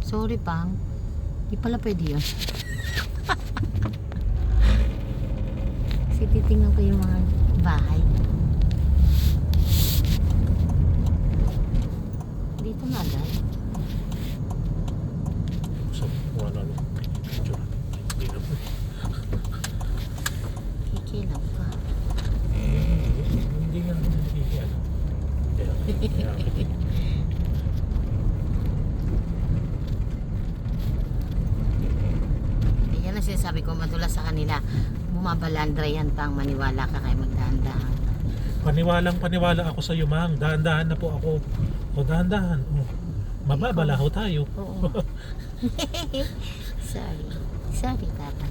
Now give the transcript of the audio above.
Sorry, Pang. Di pala pwede yun. Kasi titingnan ko yung mga bahay. Dito na agad. So, wala na. Hindi na po. Kikilaw ka. Hindi nga nakikiyan. Kaya Yan ang sinasabi ko, madulas sa kanila. Bumabalandra yan, Pang. Maniwala ka kaya magdahan-dahan. paniwalang-paniwala ako sa iyo, Mang. Dahan-dahan na po ako. O, dahan-dahan. O, mababalaho tayo. Oo. Sorry. Sorry, Papa.